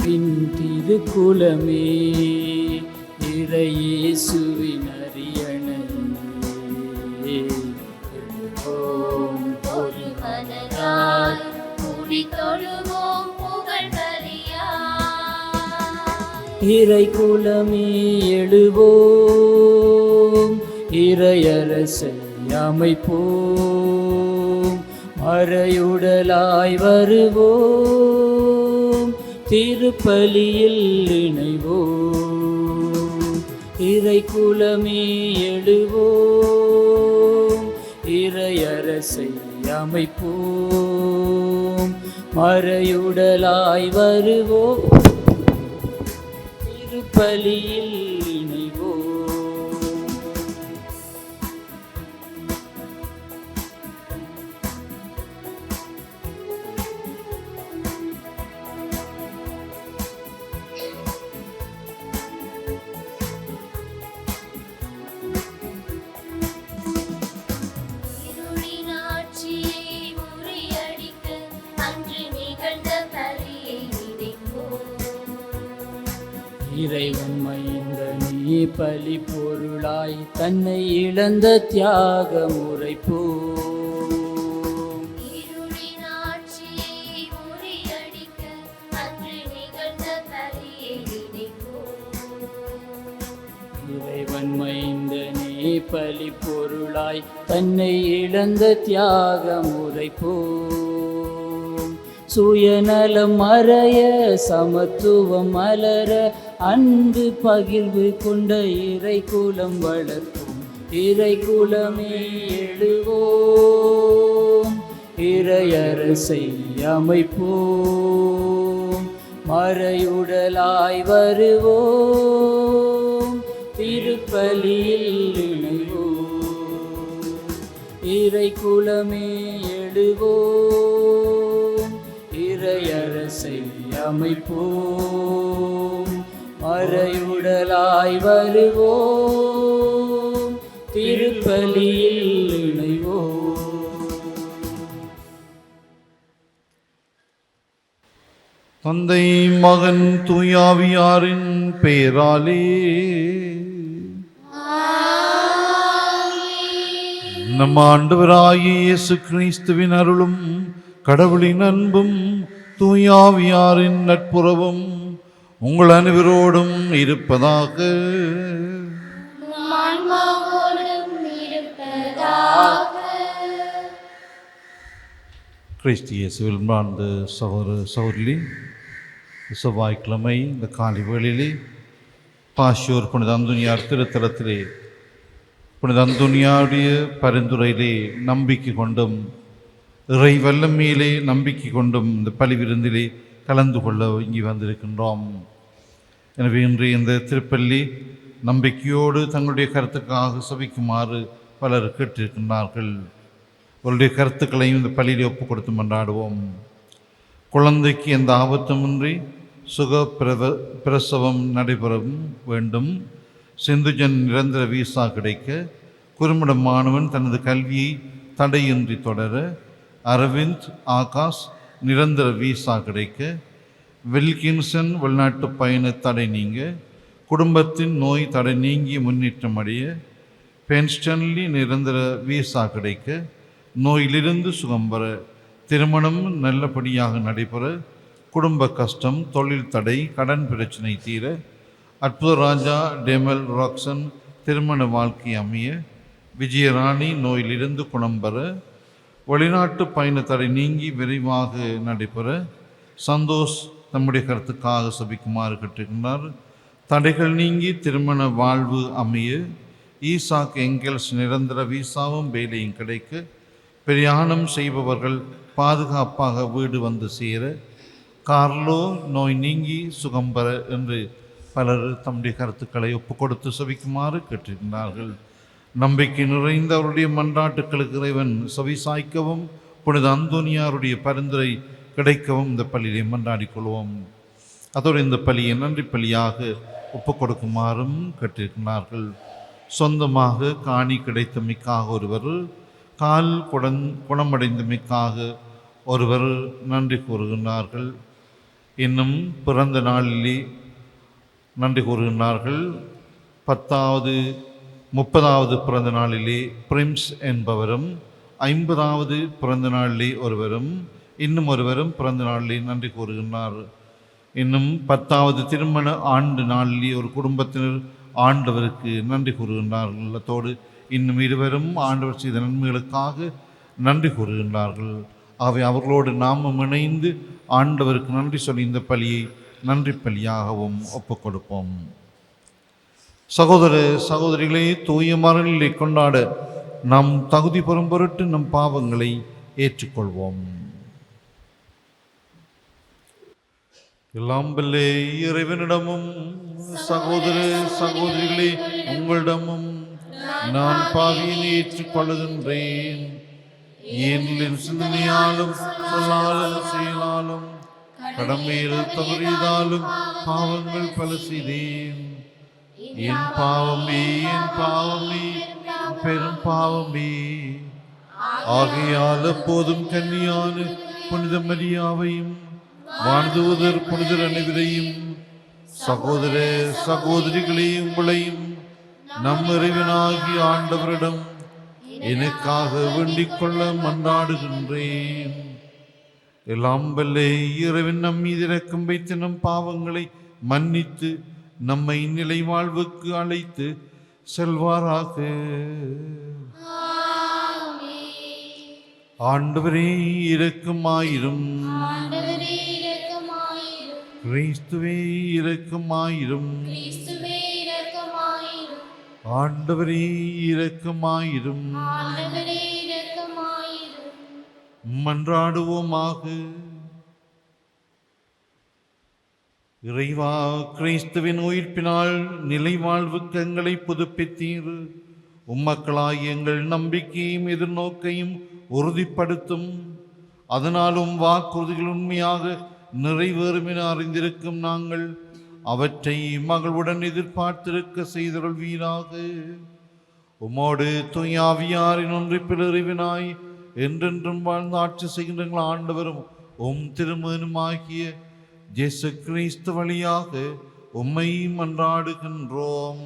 மீட்பின் திருக்குலமே, இறையேசுவின் அரியணையே, எழுவோம் ஒரு மனதாய் கூடி தொழுவோம் புகழ் பலியாய். இறைக்குலமே எழுவோம், இறையரசை அமைப்போம், மறையுடலாய் வருவோம், திருப்பலியில் இணைவோம். இறைக்குலமே எழுவோம், இறையரசை அமைப்போம், மறையுடலாய் வருவோம், திருப்பலியில் இணைவோம். இருளின் ஆட்சியை முறியடிக்க அன்று நிகழ்ந்த பலியை நினைப்போம். இறைவன் மைந்தனே பலி பொருளாய் தன்னை இழந்த தியாக முறைப்போம். இருளின் ஆட்சியை முறியடிக்க அன்று நிகழ்ந்த பலியை நினைப்போம். இறைவன் மைந்தனே பலி பொருளாய் தன்னை இழந்த தியாக முறைப்போம். சுயநலம் மறைய சமத்துவம் மலர அன்பு பகிர்வு கொண்ட இறைக்குலம் வளர்ப்போம். இறைக்குலமே எழுவோம், இறையரசை அமைப்போம், மறையுடலாய் வருவோம், திருப்பலியில் இணைவோம். இறைக்குலமே எழுவோம், இறையரசை அமைப்போம், மறையுடலாய் வருவோம், திருப்பலியில் இணைவோம். தந்தை மகன் தூயாவியாரின் பெயராலே நம் ஆண்டவராகிய இயேசு கிறிஸ்துவின் அருளும் கடவுளின் அன்பும் தூயாவியாரின் நட்புறவும் உங்கள் அனைவரோடும் இருப்பதாக. கிறிஸ்து இயேசுவில் அன்பார்ந்த சகோதர சகோதரி, செவ்வாய்க்கிழமை இந்த காலை வேளையிலே பாஷியோர் புனித அந்தோனியார் திருத்தலத்திலே புனித அந்தோனியாருடைய பரிந்துரையிலே நம்பிக்கை கொண்டும் இறை வல்லமையிலே நம்பிக்கை கொண்டும் இந்த பலி விருந்திலே கலந்து கொள்ள இங்கே வந்திருக்கின்றோம். எனவே இன்று இந்த திருப்பள்ளி நம்பிக்கையோடு தங்களுடைய கருத்துக்காக சபிக்குமாறு பலர் கேட்டிருக்கின்றார்கள். அவருடைய கருத்துக்களையும் இந்த பள்ளியிலே ஒப்புக் கொடுத்து மன்றாடுவோம். குழந்தைக்கு எந்த ஆபத்துமின்றி சுக பிரசவம் நடைபெறவும் வேண்டும். சிந்துஜன் நிரந்தர வீசா கிடைக்க, குறும்பட மாணவன் தனது கல்வியை தடையின்றி தொடர, அரவிந்த் ஆகாஷ் நிரந்தர வீசா கிடைக்க, வில்கின்சன் வெளிநாட்டு பயண தடை நீங்க, குடும்பத்தின் நோய் தடை நீங்கி முன்னேற்றம் அடைய, பென்ஸ்டன்லி நிரந்தர வீசா கிடைக்க, நோயிலிருந்து சுகம் பெற, திருமணம் நல்லபடியாக நடைபெற, குடும்ப கஷ்டம், தொழில் தடை, கடன் பிரச்சனை தீர, அற்புத ராஜா டெமல் ராக்சன் திருமண வாழ்க்கை அமைய, விஜயராணி நோயிலிருந்து குணம் பெற, வெளிநாட்டு பயண தடை நீங்கி விரைவாக நடைபெற, சந்தோஷ் நம்முடைய கருத்துக்காக சபிக்குமாறு கேட்டிருக்கின்றார். தடைகள் நீங்கி திருமண வாழ்வு அமைய, ஈசாக் எங்கெல்ஸ் நிரந்தர வீசாவும் வேலையும் கிடைக்க, பிரயாணம் செய்பவர்கள் பாதுகாப்பாக வீடு வந்து சேர, கார்லோ நோய் நீங்கி சுகம் பெற என்று பலர் தம்முடைய கருத்துக்களை ஒப்புக் கொடுத்து சபிக்குமாறு கேட்டிருக்கிறார்கள். நம்பிக்கை நிறைந்த அவருடைய மன்றாட்டுக்களுக்கு இறைவன் செவிசாய்க்கவும் புனித அந்தோனியாருடைய பரிந்துரை கிடைக்கவும் இந்த பள்ளியை மன்றாடிக் கொள்வோம். அதோடு இந்த பள்ளியை நன்றி பள்ளியாக ஒப்புக் கொடுக்குமாறும் கேட்டிருக்கிறார்கள். சொந்தமாக காணி கிடைத்தமைக்காக ஒருவர், கால் குணமடைந்தமைக்காக ஒருவர் நன்றி கூறுகின்றார்கள். இன்னும் பிறந்த நாளிலே நன்றி கூறுகின்றார்கள். 30வது பிறந்த நாளிலே பிரிம்ஸ் என்பவரும், 50வது பிறந்த நாளிலே ஒருவரும், இன்னும் ஒருவரும் பிறந்த நாளிலே நன்றி கூறுகின்றார். இன்னும் 10வது திருமண ஆண்டு நாளிலே ஒரு குடும்பத்தினர் ஆண்டவருக்கு நன்றி கூறுகின்றார்கள். அத்தோடு இன்னும் இருவரும் ஆண்டவர் செய்த நன்மைகளுக்காக நன்றி கூறுகின்றார்கள். ஆகவே அவர்களோடு நாமும் இணைந்து ஆண்டவருக்கு நன்றி சொல்லி இந்த பலியை நன்றி பலியாகவும் ஒப்புக் கொடுப்போம். சகோதர சகோதரிகளை தூய மறைநிலை கொண்டாட நாம் தகுதி பெறும் பொருட்டு நம் பாவங்களை ஏற்றுக்கொள்வோம். எல்லாம் வல்ல இறைவனிடமும் சகோதர சகோதரிகளே உங்களிடமும் நான் பாவியினை ஏற்றுக்கொள்ளுகின்றேன். ஏனில் சிந்தனையாலும் சொல்லாலும் செயலாலும் கடமையில் தவறியதாலும் பாவங்கள் பல செய்தேன். என் பாவமே பெரும் பாவமே. ஆகையால் எப்போதும் கன்னியான புனித மரியாவையும் வாழ்ந்துவதர் புனிதர் அனைவரையும் சகோதர சகோதரிகளே உங்களையும் நம் இறைவனாகிய ஆண்டவரிடம் எனக்காக வேண்டிக் கொள்ள மன்றாடுகின்றேன். எல்லாம் வல்ல இறைவன் நம் மீது இரக்கம் வைத்து நம் பாவங்களை மன்னித்து நம்மை நிலை வாழ்வுக்கு அழைத்து செல்வாராக. ஆண்டவரே இரக்கமாயிரும். கிறிஸ்துவே இரக்கமாயிரும். ஆண்டவரே இரக்கமாயிரும். மன்றாடுவோமாக. இறைவா, கிறிஸ்துவின் உயிர்ப்பினால் நிலை வாழ்வுக்கு எங்களை புதுப்பித்தீர். உம்மக்களாய் எங்கள் நம்பிக்கையும் எதிர்நோக்கையும் உறுதிப்படுத்தும். அதனாலும் வாக்குறுதிகள் உண்மையாக நிறைவேறும் என அறிந்திருக்கும் நாங்கள் அவற்றை மகளுடன் எதிர்பார்த்திருக்க செய்தருள்வீராக. உம்மோடு தூயாவியாரின் ஒன்றிப்பில் இறைவனாய் என்றென்றும் வாழ்ந்து ஆட்சி செய்கின்ற ஆண்டவரும் உம் திருமகனுமாகிய இயேசு கிறிஸ்து வழியாக உம்மை மன்றாடுகின்றோம்.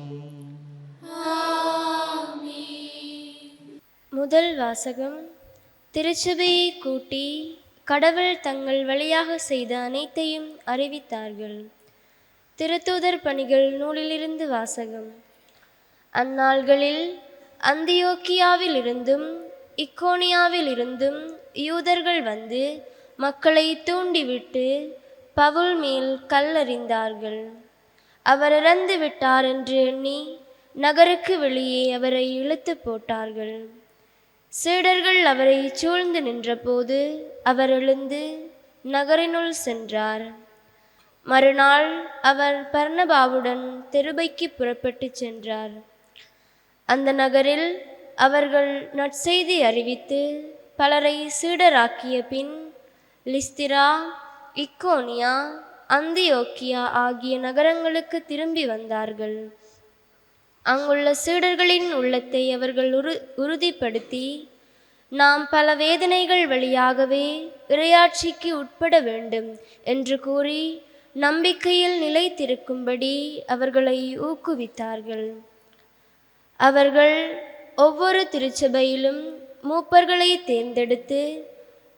முதல் வாசகம். திருச்சபையை கூட்டி கடவுள் தங்கள் வழியாக செய்த அனைத்தையும் அறிவித்தார்கள். திருத்தூதர் பணிகள் நூலிலிருந்து வாசகம். அந்நாள்களில் அந்தியோக்கியாவிலிருந்தும் இக்கோனியாவிலிருந்தும் யூதர்கள் வந்து மக்களை தூண்டிவிட்டு பவுல் மேல் கல்லறிந்தார்கள். அவர் இறந்து விட்டார் என்று எண்ணி நகருக்கு வெளியே அவரை இழுத்து போட்டார்கள். சீடர்கள் அவரை சூழ்ந்து நின்றபோது அவர் எழுந்து நகரினுள் சென்றார். மறுநாள் அவர் பர்னபாவுடன் தெருபைக்கு புறப்பட்டு சென்றார். அந்த நகரில் அவர்கள் நற்செய்தி அறிவித்து பலரை சீடராக்கிய பின் லிஸ்திரா, இக்கோனியா, அந்தியோக்கியா ஆகிய நகரங்களுக்கு திரும்பி வந்தார்கள். அங்குள்ள சீடர்களின் உள்ளத்தை அவர்கள் உறுதிப்படுத்தி, நாம் பல வேதனைகள் வழியாகவே இறையாட்சிக்கு உட்பட வேண்டும் என்று கூறி நம்பிக்கையில் நிலைத்திருக்கும்படி அவர்களை ஊக்குவித்தார்கள். அவர்கள் ஒவ்வொரு திருச்சபையிலும் மூப்பர்களை தேர்ந்தெடுத்து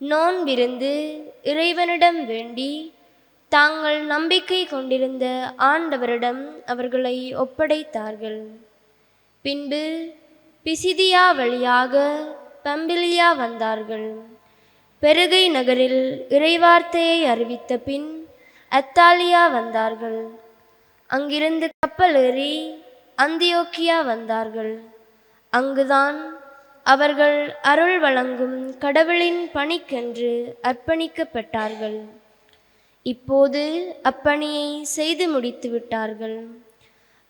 நோன்பிருந்து இறைவனிடம் வேண்டி தாங்கள் நம்பிக்கை கொண்டிருந்த ஆண்டவரிடம் அவர்களை ஒப்படைத்தார்கள். பின்பு பிசிதியா வழியாக பம்பிலியா வந்தார்கள். பெருகை நகரில் இறைவார்த்தையை அறிவித்த பின் அத்தாலியா வந்தார்கள். அங்கிருந்து கப்பல் ஏறி அந்தியோக்கியா வந்தார்கள். அங்குதான் அவர்கள் அருள் வழங்கும் கடவுளின் பணிக்கென்று அர்ப்பணிக்கப்பட்டார்கள். இப்போது அப்பணியை செய்து முடித்து விட்டார்கள்.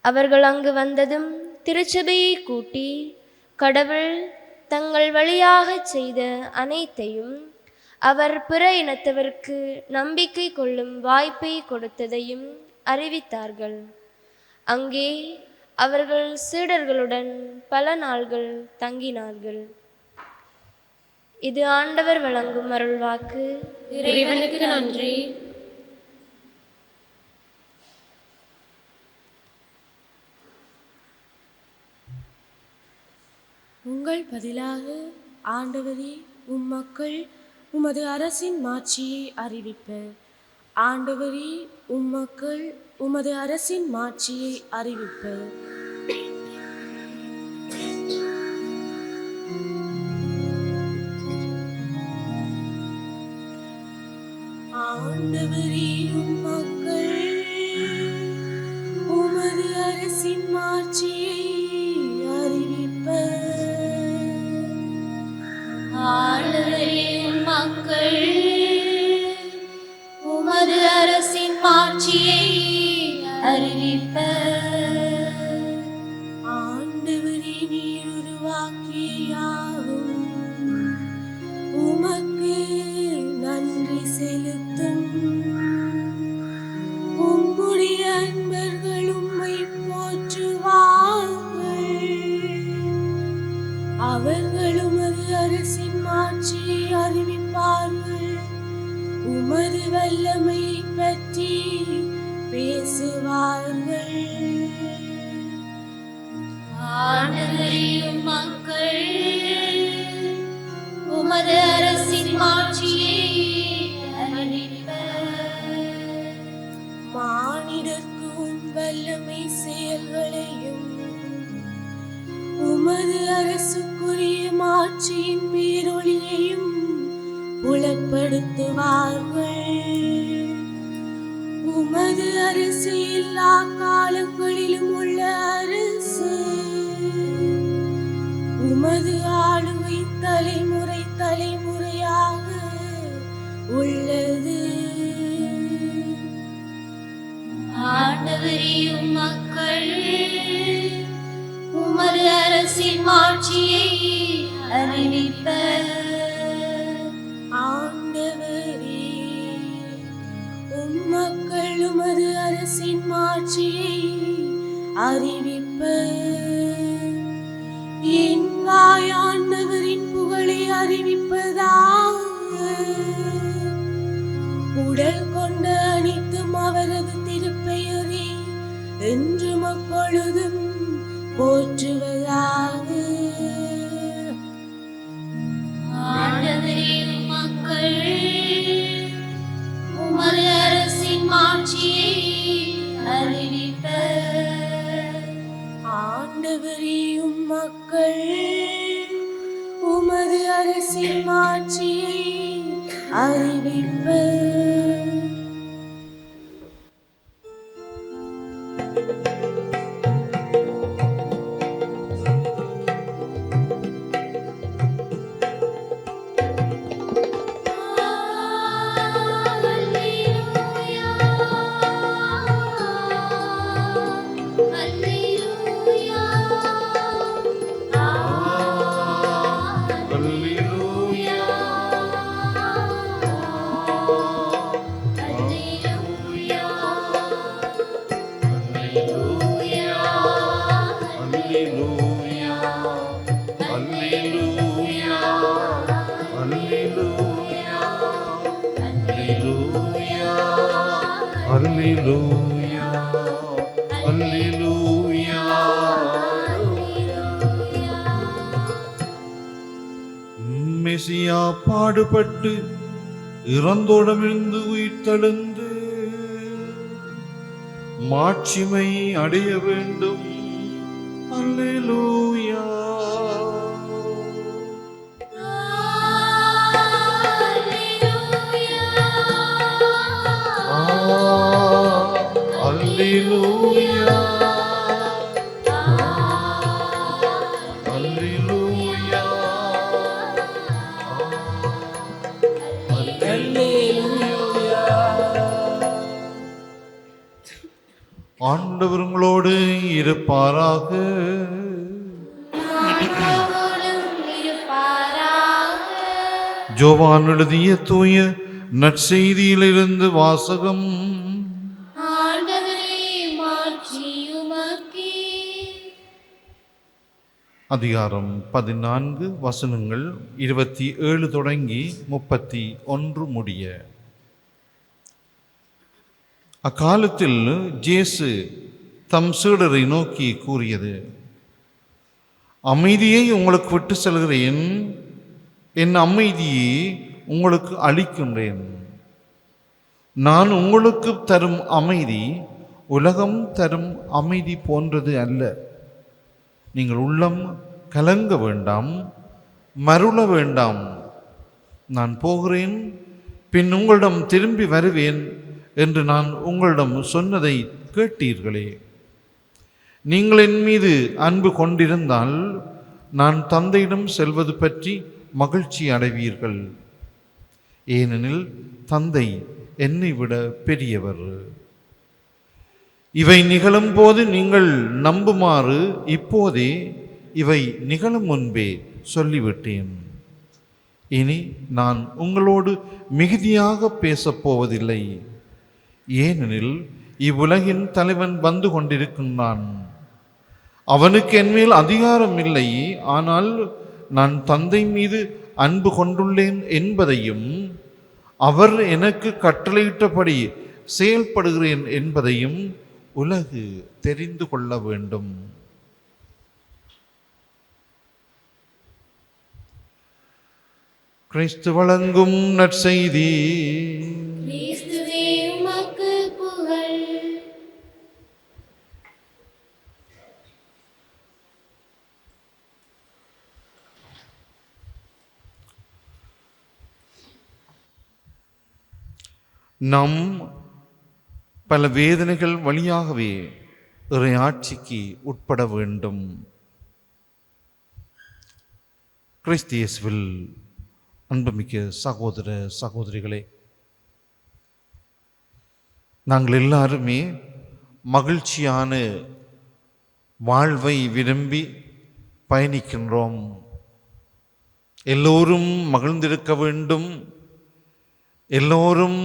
அவர்கள் அங்கு வந்ததும் திருச்சபையை கூட்டி கடவுள் தங்கள் வழியாக செய்த அனைத்தையும், அவர் பிற இனத்தவருக்கு நம்பிக்கை கொள்ளும் வாய்ப்பை கொடுத்ததையும் அறிவித்தார்கள். அங்கே அவர்கள் சீடர்களுடன் பல நாள்கள் தங்கினார்கள். இது ஆண்டவர் வழங்கும் அருள்வாக்கு. இறைவனுக்கு நன்றி. உங்கள் பதிலாக ஆண்டவரே உம்மக்கள் உமது அரசின் மாட்சியை அறிவிப்பர். ஆண்டவரே உம்மக்கள் உமது அரசின் மாட்சியை அறிவிப்பர். ஆண்டவரே உம்மக்கள் உமது அரசின் மாட்சியை அறிவிப்பர். ஆண்டவரே மக்கள் உமது அரசின் மாட்சியை அறிவிப்பர். ஆண்டவரே நீர் உருவாக்கிய யாவும் உமக்கு நன்றி செலுத்தும். உம்முடைய அன்பர்கள் உம்மை போற்றுவார்கள். அவர்கள் உமது அரசின் மாட்சியை அறிவிப்பார்கள். உமது வல்லமையை பற்றி பேசுவார்கள். ஆண்டவரே மக்கள் உமது அரசின் மாட்சியை அறிவிப்பர். மானிடர்க்கு உம் வல்லமை செயல்களையும் உமது அரசுக்குரிய மாட்சியின் பேரொளியையும் புலப்படுத்துவார்கள். உமது அரசு எல்லா காலங்களிலும் உள்ள அரசு. உமது ஆளுகை தலைமுறை தலைமுறையாக உள்ளது. ஆண்டவரே மக்கள் உமது அரசின் மாட்சியை அறிவிப்பர். ஆண்டவரே உம்மக்கள் உமது அரசின் மாட்சியை அறிவிப்பர். என் வாய் ஆண்டவரின் புகழை அறிவிப்பதாக. உடல் கொண்ட அனைத்தும் அவரது திருப்பெயரே என்றும் அப்பொழுதும் போற்றுவதாக. ஆண்டவரே மக்கள் உமது அரசின் மாட்சியை அறிவிப்பர். ஆண்டவரே உம்மக்கள் உமது அரசின் மாட்சியை அறிவிப்பர். மெசியா பாடுபட்டு இறந்தோடமிருந்து உயிர்த்தெழுந்து மாட்சிமை அடைய வேண்டும். அல்லேலூயா. அல்லேலூயா. அல்லேலூயா. ஆண்டவர் உங்களோடு இருப்பாராக. ஜோவான் எழுதிய தூய நற்செய்தியிலிருந்து வாசகம். அதிகாரம் 14 வசனங்கள் 27 தொடங்கி 31 முடிய. அக்காலத்தில் இயேசு தம் சீடரை நோக்கி கூறியது: அமைதியை உங்களுக்கு விட்டு செல்கிறேன், என் அமைதியை உங்களுக்கு அளிக்கின்றேன். நான் உங்களுக்கு தரும் அமைதி உலகம் தரும் அமைதி போன்றது அல்ல. நீங்கள் உள்ளம் கலங்க வேண்டாம், மருள வேண்டாம். நான் போகிறேன், பின் உங்களிடம் திரும்பி வருவேன் என்று நான் உங்களிடம் சொன்னதை கேட்டீர்களே. நீங்கள் என் மீது அன்பு கொண்டிருந்தால் நான் தந்தையிடம் செல்வது பற்றி மகிழ்ச்சி அடைவீர்கள். ஏனெனில் தந்தை என்னை விட பெரியவர். இவை நிகழும் போது நீங்கள் நம்புமாறு இப்போதே இவை நிகழும் முன்பே சொல்லிவிட்டேன். இனி நான் உங்களோடு மிகுதியாக பேசப்போவதில்லை, ஏனெனில் இவ்வுலகின் தலைவன் வந்து கொண்டிருக்கின்றான். அவனுக்கு என்மேல் அதிகாரம் இல்லை, ஆனால் நான் தந்தை மீது அன்பு கொண்டுள்ளேன் என்பதையும் அவர் எனக்கு கட்டளையிட்டபடி செயல்படுகிறேன் என்பதையும் உலகு தெரிந்து கொள்ள வேண்டும். கிறிஸ்து வழங்கும் நற்செய்தி. கிறிஸ்துவே உமக்கு புகழ். நாம் பல வேதனைகள் வழியாகவே இறையாட்சிக்கு உட்பட வேண்டும். கிறிஸ்து இயேசுவில் அன்புமிக்க சகோதர சகோதரிகளே, நாங்கள் எல்லாருமே மகிழ்ச்சியான வாழ்வை விரும்பி பயணிக்கின்றோம். எல்லோரும் மகிழ்ந்திருக்க வேண்டும், எல்லோரும்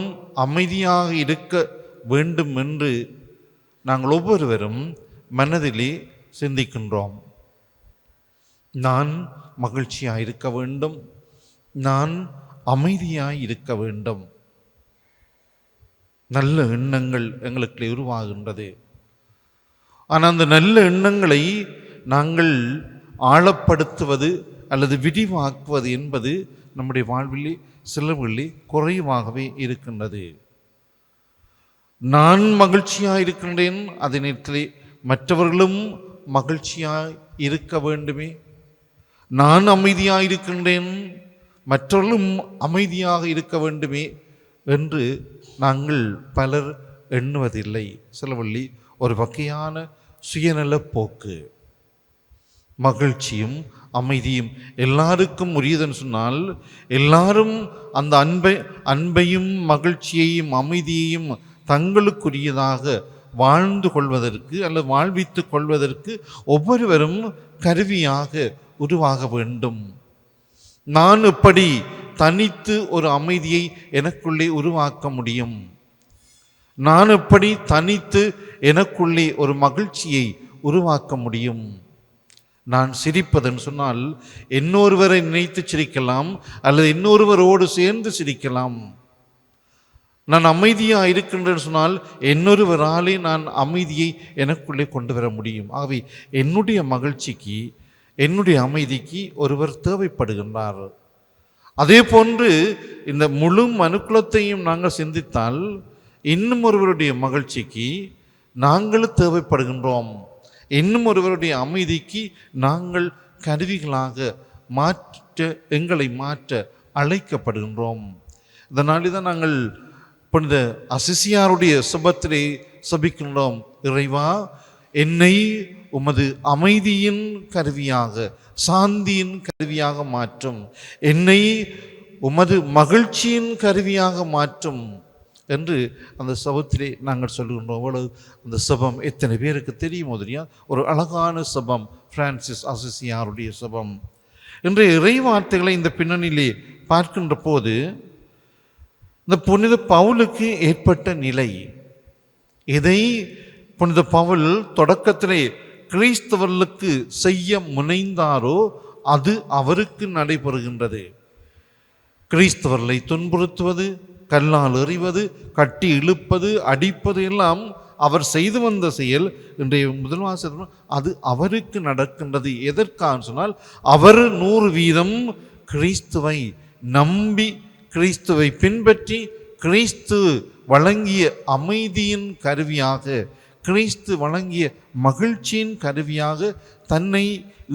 அமைதியாக இருக்க வேண்டும் என்று நாங்கள் ஒவ்வொருவரும் மனதிலே சிந்திக்கின்றோம். நான் மகிழ்ச்சியாக இருக்க வேண்டும், நான் அமைதியாய் இருக்க வேண்டும். நல்ல எண்ணங்கள் எங்களுக்கு உருவாகின்றது. ஆனால் அந்த நல்ல எண்ணங்களை நாங்கள் ஆழப்படுத்துவது அல்லது விரிவாக்குவது என்பது நம்முடைய வாழ்விலே சிலவர்களே குறைவாகவே இருக்கின்றது. நான் மகிழ்ச்சியாக இருக்கின்றேன், அதே நேரத்திலே மற்றவர்களும் மகிழ்ச்சியாய் இருக்க வேண்டுமே. நான் அமைதியாக இருக்கின்றேன், மற்றவர்களும் அமைதியாக இருக்க வேண்டுமே என்று நாங்கள் பலர் எண்ணுவதில்லை. சிலவள்ளி ஒரு வகையான சுயநல போக்கு. மகிழ்ச்சியும் அமைதியும் எல்லாருக்கும் உரியதுன்னு சொன்னால், எல்லாரும் அந்த அன்பையும் மகிழ்ச்சியையும் அமைதியையும் தங்களுக்குரியதாக வாழ்ந்து கொள்வதற்கு அல்லது வாழ்வித்து கொள்வதற்கு ஒவ்வொருவரும் கருவியாக உருவாக வேண்டும். நான் எப்படி தனித்து ஒரு அமைதியை எனக்குள்ளே உருவாக்க முடியும்? நான் எப்படி தனித்து எனக்குள்ளே ஒரு மகிழ்ச்சியை உருவாக்க முடியும்? நான் சிரிப்பதுன்னு சொன்னால் இன்னொருவரை நினைத்து சிரிக்கலாம் அல்லது இன்னொருவரோடு சேர்ந்து சிரிக்கலாம். நான் அமைதியாக இருக்கின்றேன்னு சொன்னால் இன்னொருவராலே நான் அமைதியை எனக்குள்ளே கொண்டு வர முடியும். ஆகவே என்னுடைய மகிழ்ச்சிக்கு, என்னுடைய அமைதிக்கு ஒருவர் தேவைப்படுகின்றார். அதே போன்று இந்த முழு மனுக்குலத்தையும் நாங்கள் சிந்தித்தால் இன்னும் ஒருவருடைய மகிழ்ச்சிக்கு நாங்கள் தேவைப்படுகின்றோம். இன்னும் ஒருவருடைய அமைதிக்கு நாங்கள் கருவிகளாக எங்களை மாற்ற அழைக்கப்படுகின்றோம். இதனாலே தான் நாங்கள் புனித அசிசியாருடைய சுபத்திலே சபிக்கின்றோம். இறைவா, என்னை உமது அமைதியின் கருவியாக, சாந்தியின் கருவியாக மாற்றும், என்னை உமது மகிழ்ச்சியின் கருவியாக மாற்றும் என்று அந்த சபத்திலே நாங்கள் சொல்லுகின்றோம். அவ்வளவு அந்த சபம் எத்தனை பேருக்கு தெரியும் தெரியா? ஒரு அழகான சபம், பிரான்சிஸ் அசிசியாருடைய சபம். இன்றைய இறை வார்த்தைகளை இந்த பின்னணியிலே பார்க்கின்ற போது இந்த புனித பவுலுக்கு ஏற்பட்ட நிலை, இதை புனித பவுல் தொடக்கத்திலே கிறிஸ்தவர்களுக்கு செய்ய முனைந்தாரோ அது அவருக்கு நடைபெறுகின்றது. கிறிஸ்தவர்களை துன்புறுத்துவது, கல்லால் எறிவது, கட்டி இழுப்பது, அடிப்பது எல்லாம் அவர் செய்து வந்த செயல் இன்றைய முதல் வாசகம் அது அவருக்கு நடக்கின்றது. எதற்காக சொன்னால் அவர் 100% கிறிஸ்துவை நம்பி கிறிஸ்துவை பின்பற்றி கிறிஸ்து வழங்கிய அமைதியின் கருவியாக, கிறிஸ்து வழங்கிய மகிழ்ச்சியின் கருவியாக தன்னை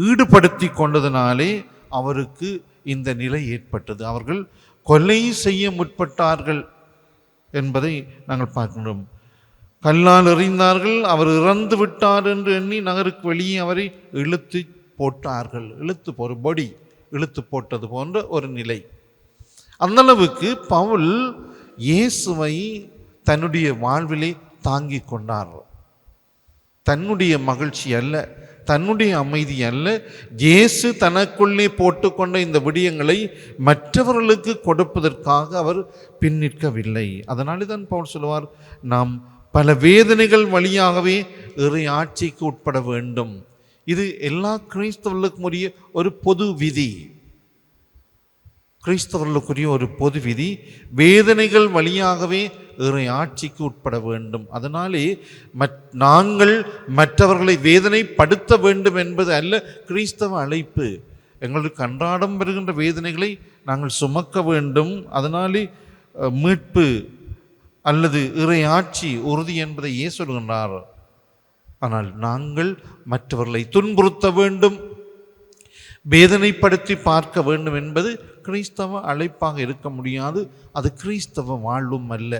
ஈடுபடுத்தி கொண்டதினாலே அவருக்கு இந்த நிலை ஏற்பட்டது. அவர்கள் கொலை செய்ய முற்பட்டார்கள் என்பதை நாங்கள் பார்க்கின்றோம். கல்லால் எறிந்தார்கள், அவர் இறந்து விட்டார் என்று எண்ணி நகருக்கு வெளியே அவரை இழுத்து போட்டார்கள். பொடி இழுத்து போட்டது போன்ற ஒரு நிலை. அந்தளவுக்கு பவுல் இயேசுவை தன்னுடைய வாழ்விலே தாங்கி கொண்டார். தன்னுடைய மகிழ்ச்சி அல்ல, தன்னுடைய அமைதி அல்ல, இயேசு தனக்குள்ளே போட்டுக்கொண்ட இந்த விடயங்களை மற்றவர்களுக்கு கொடுப்பதற்காக அவர் பின்னிற்கவில்லை. அதனாலே தான் பவுல் சொல்லுவார், நாம் பல வேதனைகள் வழியாகவே இறை ஆட்சிக்கு உட்பட வேண்டும். இது எல்லா கிறிஸ்தவர்களுக்கும் உரிய ஒரு பொது விதி. கிறிஸ்தவர்களுக்குரிய ஒரு பொது விதி, வேதனைகள் வழியாகவே இறை ஆட்சிக்கு உட்பட வேண்டும். அதனாலே நாங்கள் மற்றவர்களை வேதனைப்படுத்த வேண்டும் என்பது அல்ல கிறிஸ்தவ அழைப்பு. எங்களுக்கு அன்றாடம் வருகின்ற வேதனைகளை நாங்கள் சுமக்க வேண்டும். அதனாலே மீட்பு அல்லது இறை ஆட்சி உறுதி என்பதை சொல்கின்றார். ஆனால் நாங்கள் மற்றவர்களை துன்புறுத்த வேண்டும், வேதனைப்படுத்தி பார்க்க வேண்டும் என்பது கிறிஸ்தவ அழைப்பாக இருக்க முடியாது. அது கிறிஸ்தவ வாழ்வும் அல்ல.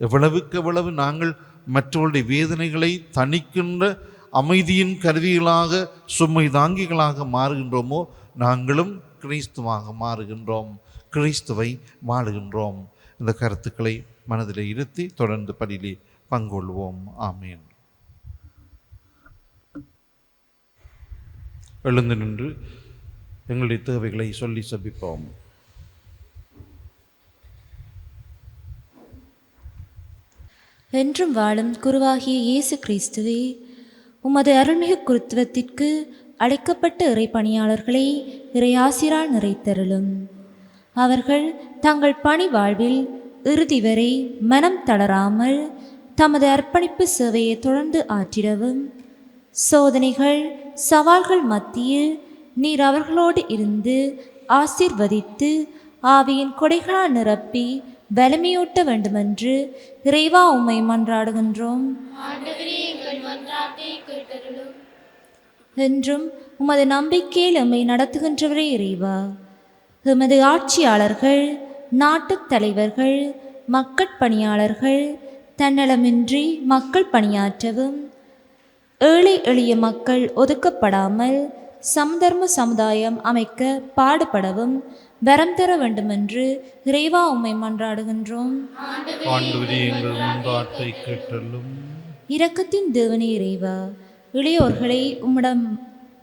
எவ்வளவுக்கு எவ்வளவு நாங்கள் மற்றவருடைய வேதனைகளை தணிக்கின்ற அமைதியின் கருவிகளாக, சுமை தாங்கிகளாக மாறுகின்றோமோ, நாங்களும் கிறிஸ்துவாக மாறுகின்றோம், கிறிஸ்துவை வாழுகின்றோம். இந்த கருத்துக்களை மனதில் இருத்தி தொடர்ந்து பணியிலே பங்கொள்வோம். ஆமேன். எழுந்து நின்று எங்களுடைய தேவைகளை சொல்லி சபிப்போம். என்றும் வாழும் குருவாகிய இயேசு கிறிஸ்துவே, உமது அருள்மிகு குருத்துவத்திற்கு அழைக்கப்பட்ட இறை பணியாளர்களை இறையாசிரால் நிறைத்தருளும். அவர்கள் தங்கள் பணி வாழ்வில் இறுதி வரை மனம் தளராமல் தமது அர்ப்பணிப்பு சேவையை தொடர்ந்து ஆற்றிடவும், சோதனைகள் சவால்கள் மத்தியில் நீர் அவர்களோடு இருந்து ஆசீர்வதித்து ஆவியின் கொடைகளால் நிரப்பி வலிமையூட்ட வேண்டுமென்று இறைவா உம்மை மன்றாடுகின்றோம். என்றும் உமது நம்பிக்கையில் எம்மை நடத்துகின்றவரே இறைவா, எமது ஆட்சியாளர்கள், நாட்டுத் தலைவர்கள், மக்கட்பணியாளர்கள் தன்னலமின்றி மக்கள் பணியாற்றவும், ஏழை எளிய மக்கள் ஒதுக்கப்படாமல் சமதர்ம சமுதாயம் அமைக்க பாடுபடவும் வரம் தர வேண்டுமென்று இறைவா உம்மை மன்றாடுகின்றோம். இரக்கத்தின் தேவனே இறைவா, இளையோர்களை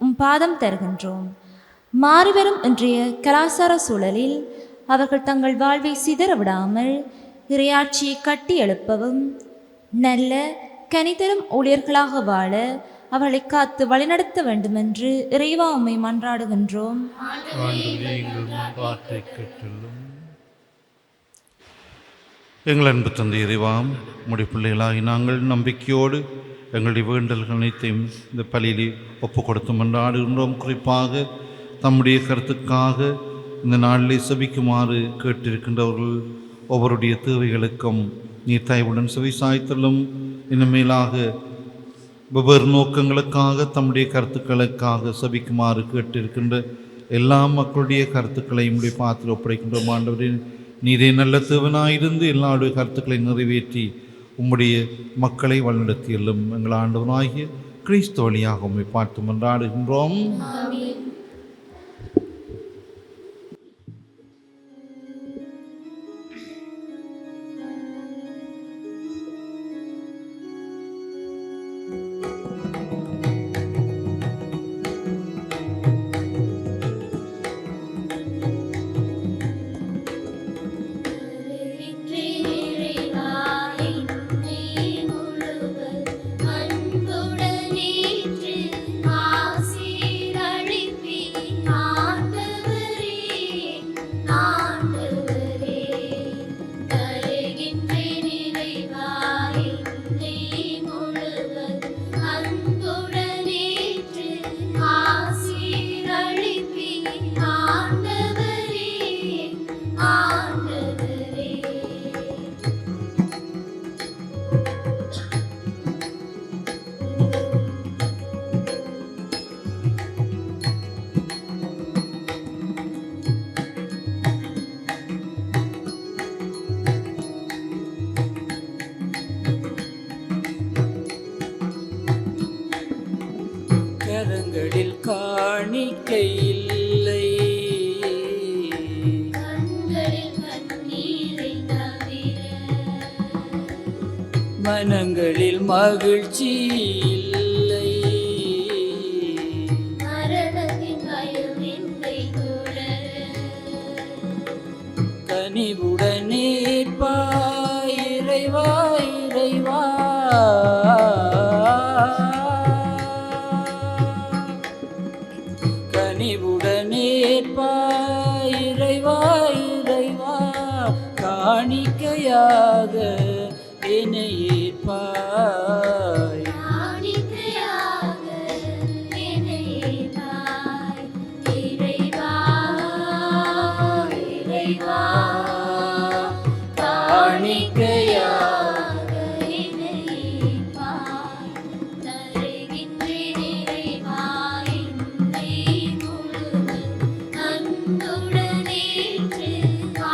உம் பாதம் தருகின்றோம். மாறிவரும் இன்றைய கலாச்சார சூழலில் அவர்கள் தங்கள் வாழ்வை சிதற விடாமல் இறையாட்சியை கட்டி எழுப்பவும், நல்ல கனிதரும் ஊழியர்களாக வாழ அவளை காத்து வழிநடத்த வேண்டுமென்று இறைவா உம்மை மன்றாடுகின்றோம். எங்கள் அன்பு தந்தை இறைவாம், உம்முடைய பிள்ளைகளாகி நாங்கள் நம்பிக்கையோடு எங்களுடைய வேண்டல்கள் அனைத்தையும் இந்த பலியிலே ஒப்பு கொடுத்து மன்றாடுகின்றோம். குறிப்பாக தம்முடைய கருத்துக்காக இந்த நாளிலே செபிக்குமாறு கேட்டிருக்கின்றவர்கள் ஒவ்வொருடைய தேவைகளுக்கும் நீர் தயவுடன் செவி சாய்த்தலும், இன்னும் மேலாக வெவ்வேறு நோக்கங்களுக்காக தம்முடைய கருத்துக்களுக்காக செபிக்குமாறு கேட்டிருக்கின்ற எல்லா மக்களுடைய கருத்துக்களையும் பாத்திர ஒப்படைக்கின்றோம். ஆண்டவரே, நீரே நல்ல தேவனாயிருந்து எல்லாருடைய கருத்துக்களை நிறைவேற்றி உம்முடைய மக்களை வழிநடத்தியல்லும். எங்கள் ஆண்டவனாகிய கிறிஸ்து வழியாக உம்மை பார்த்து மன்றாடுகின்றோம். அன்புடன் ஏற்று ஆசீர் அழி காணிக்கை இல்லை. கண்களில் கண்ணீரை தவிர மனங்களில் மகிழ்ச்சி இல்லை. மரணத்தின் பயமின்மை தொடர கனிவுடன் ஏற்பாய் இறைவா இறைவா. கனிவுடன் ஏற்பாய் இறைவா இறைவா. காணிக்கையாக என்னை ஏற்பாய். காணிக்கையாக என்னை ஏற்பாய். இறைவா இறைவா காணிக்கையாக என்னை ஏற்பாய். தருகின்றேன் இறைவா என்னை முழுவதும் அன்புடன் ஏற்று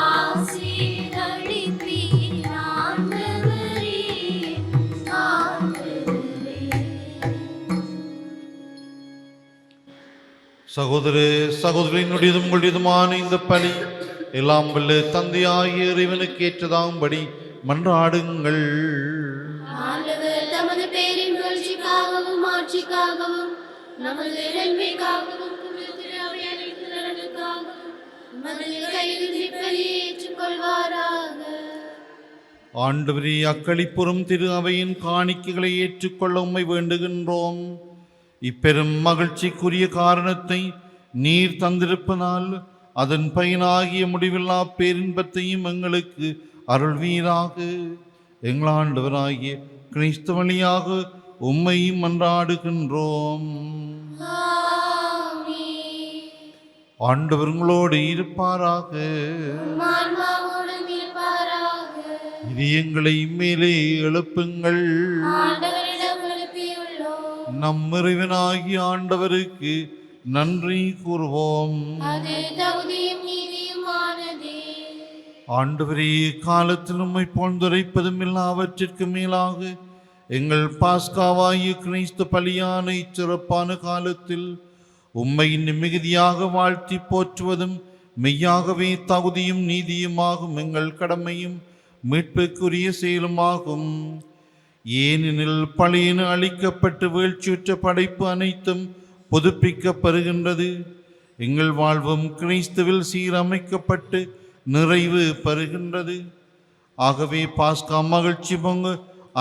ஆசீர்வதிப்பீர் ஆண்டவரே ஆண்டவரே. சகோதர சகோதரினுடையதும் உங்களுடையதுமான இந்த பலி எல்லாம் வல்ல தந்தையாகிய இறைவனுக்கு ஏற்றதாகும்படி மன்றாடுங்கள். ஆண்டவர் தமது பேரின் புகழ்ச்சிக்காகவும் ஆட்சிக்காகவும் நமது நன்மைக்காகவும் திரு அவை அனைத்து நலனுக்காகவும் நமது கையில் திருப்பலியை ஏற்றுக்கொள்வாராக. ஆண்டவரே, அக்களிப்புறும் திரு அவையின் காணிக்கைகளை ஏற்றுக்கொள்ள உம்மை வேண்டுகின்றோம். இப்பெரும் மகிழ்ச்சிக்குரிய காரணத்தை நீர் தந்திருப்பதால் அதன் பயனாகிய முடிவில்லா பேரின்பத்தையும் எங்களுக்கு அருள்வீராக. எங்கள் ஆண்டவராகிய கிறிஸ்து வழியாக உம்மை மன்றாடுகின்றோம். ஆமென். ஆண்டவர் உங்களோடு இருப்பாராக. ஆன்மாவோடும் இருப்பாராக. இதயங்களை மேலே எழுப்புங்கள். ஆண்டவரிடம் எழுப்பியுள்ளோம். நம் இறைவனாகிய ஆண்டவருக்கு நன்றி கூறுவோம். அது தகுதியும் நீதியுமானதே. ஆண்டவரே, காலத்தில் உம்மை போழ்ந்துரைப்பதும் எல்லாவற்றிற்கு மேலாக எங்கள் பாஸ்காவாகிய கிறிஸ்து பலியான இச்சிறப்பான காலத்தில் உம்மை மிகுதியாக வாழ்த்தி போற்றுவதும் மெய்யாகவே தகுதியும் நீதியுமாகும் எங்கள் கடமையும் மீட்புக்குரிய செயலுமாகும். ஏனெனில் பழியின அழிக்கப்பட்டு வீழ்ச்சியுற்ற படைப்பு அனைத்தும் புதுப்பிக்கப்படுகின்றது. எங்கள் வாழ்வும் கிறிஸ்துவில் சீரமைக்கப்பட்டு நிறைவு பெறுகின்றது. ஆகவே பாஸ்கா மகிழ்ச்சி பொங்க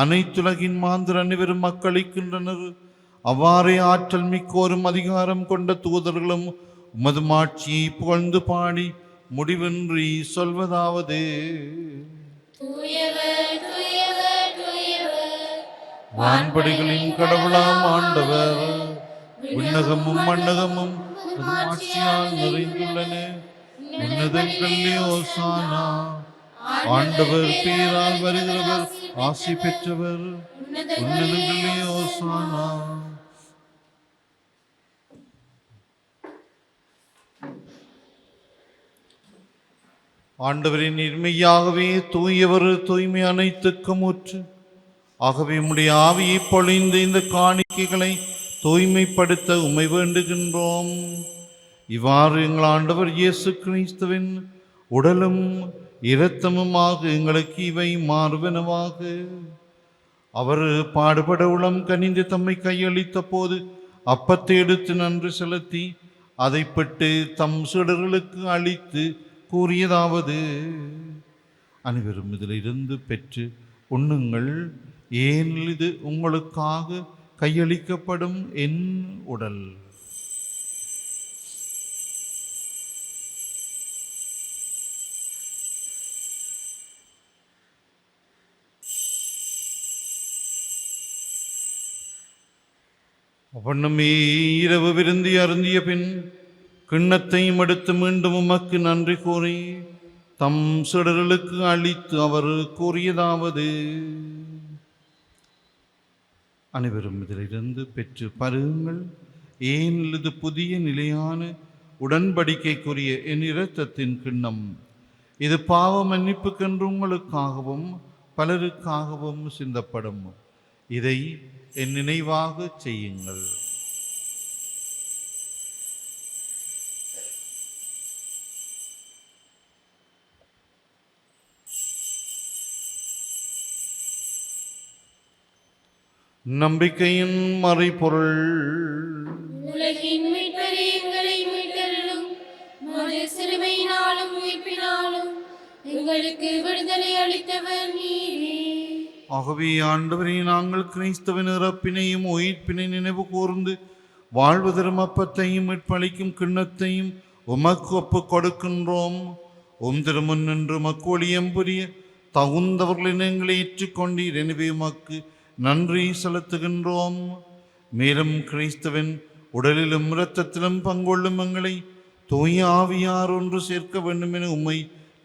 அனைத்துலகின் மாந்தர் அனைவரும் மக்களிக்கின்றனர். அவ்வாறே ஆற்றல் மிக்கோரும் அதிகாரம் கொண்ட தூதர்களும் உமது மாட்சியை புகழ்ந்து பாடி முடிவின்றி சொல்வதாவது: தூயவர் தூயவர் தூயவர் வான்படிகளின் கடவுளாம் ஆண்டவர், விண்ணகமும் மண்ணகமும் ஆட்சியால் நிறைந்துள்ளன. உன்னதங்களிலே ஓசானா. ஆண்டவர் பேரால் வருகிறவர் ஆசி பெற்றவர். உன்னதங்களிலே ஓசானா. ஆண்டவரின் இன்மையாகவே தூயவர், தூய்மை அனைத்துக்கும் ஊற்று. ஆகவே உம்முடைய ஆவியை பொழிந்து இந்த காணிக்கைகளை தூய்மைப்படுத்த உம்மை வேண்டுகின்றோம். இவ்வாறு எங்கள் ஆண்டவர் இயேசு கிறிஸ்துவின் உடலும் இரத்தமுமாக எங்களுக்கு இவை மாறுவனவாக. அவர் பாடுபட உளம் கனிந்து தம்மை கையளித்த போது அப்பத்தை எடுத்து நன்றி செலுத்தி அதை பெற்று தம் சீடர்களுக்கு அளித்து கூறியதாவது: அனைவரும் இதிலிருந்து பெற்று உண்ணுங்கள், ஏனெனில் இது உங்களுக்காக கையளிக்கப்படும் என் உடல். அவனுமே இரவு விருந்தி அருந்திய பின் கிண்ணத்தையும் எடுத்து மீண்டும் உமக்கு நன்றி கூறி தம் சீடர்களுக்கு அளித்து அவர் கூறியதாவது: அனைவரும் இதிலிருந்து பெற்று பருகுங்கள், ஏனெனில் இது புதிய நிலையான உடன்படிக்கைக்குரிய என் இரத்தத்தின் கிண்ணம். இது பாவ மன்னிப்புக்கென்று உங்களுக்காகவும் பலருக்காகவும் சிந்தப்படும். இதை என் நினைவாக செய்யுங்கள். நம்பிக்கையின் மறைபொருள். உலகின் மீட்பரே எங்களை மீட்டருளும். மது சிறுமையினாலும் உயிர்ப்பினாலும் எங்களுக்கு விடுதலை அளித்தவர் நீரே. ஆகவே ஆண்டவரே, நாங்கள் கிறிஸ்துவின் இறப்பினையும் உயிர்ப்பினை நினைவு கூர்ந்து வாழ்வு தரும் அப்பத்தையும் மீட்பளிக்கும் கிண்ணத்தையும் உமக்கு ஒப்புக் கொடுக்கின்றோம். திருமுன் நின்று உமக்கு ஊழியம் புரிய தகுந்தவர்களின் எங்களை ஏற்றுக்கொண்டீர். எனவே உமக்கு நன்றி செலுத்துகின்றோம். மேலும் கிறிஸ்துவின் உடலிலும் இரத்தத்திலும் பங்கொள்ளும் எங்களை தூய ஆவியார் ஒன்று சேர்க்க வேண்டும் என உம்மை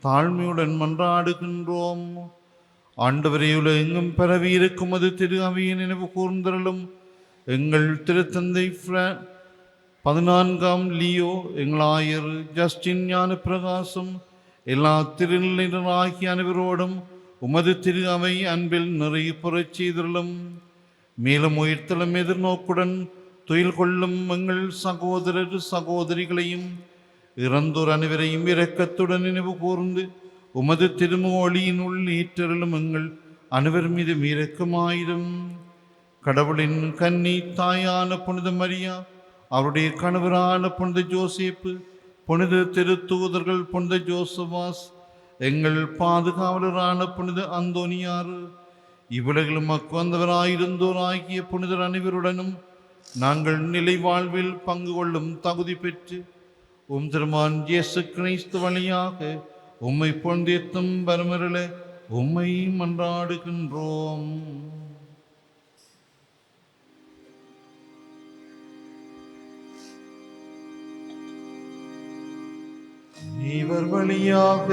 தாழ்மையுடன் மன்றாடுகின்றோம். ஆண்டவரே, உலகெங்கும் பரவி இருக்கும் அது திரு அவையை நினைவு கூர்ந்தருளும். எங்கள் திருத்தந்தை 14ஆம் லியோ, எங்கள் ஆயர் ஜஸ்டின் ஞான பிரகாசம், எல்லா திருநிலையினராகிய அனைவரோடும் உமது திரு அவை அன்பில் நிறைய புறச் செய்தருளும். மேலும் உயிர்த்தலும் எதிர்நோக்குடன் துயில் கொள்ளும் எங்கள் சகோதரர் சகோதரிகளையும் இறந்தோர் அனைவரையும் இரக்கத்துடன் நினைவு கூர்ந்து உமது திருமுகொளியினுள் ஏற்றருளும் எங்கள் அனைவர் மீது இரக்கமாயிரும். கடவுளின் கன்னி தாயான புனித மரியா, அவருடைய கணவரான புனித ஜோசேப்பு, புனித திருத்தூதர்கள் புனித ஜோசபாஸ், எங்கள் பாதுகாவலரான புனித அந்தோனியார், இவ்வுலகிலும் மக்கு வந்தவராயிருந்தோராகிய புனிதர் அனைவருடனும் நாங்கள் நிலை வாழ்வில் பங்கு கொள்ளும் தகுதி பெற்று திருமான் இயேசு கிறிஸ்து வழியாக உம்மை பொந்தேத்தும் பரமருள உம்மை மன்றாடுகின்றோம். இவர் வழியாக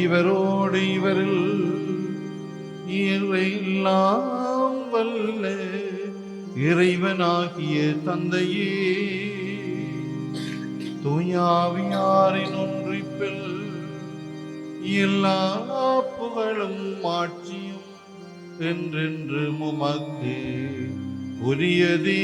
இவரோடு இவரில் எல்லாம் வல்ல இறைவனாகிய தந்தையே, தூயாவியாரின் ஒன்றிப்பில் எல்லா புகழும் ஆட்சியும் என்றென்று உமக்கு உரியதே.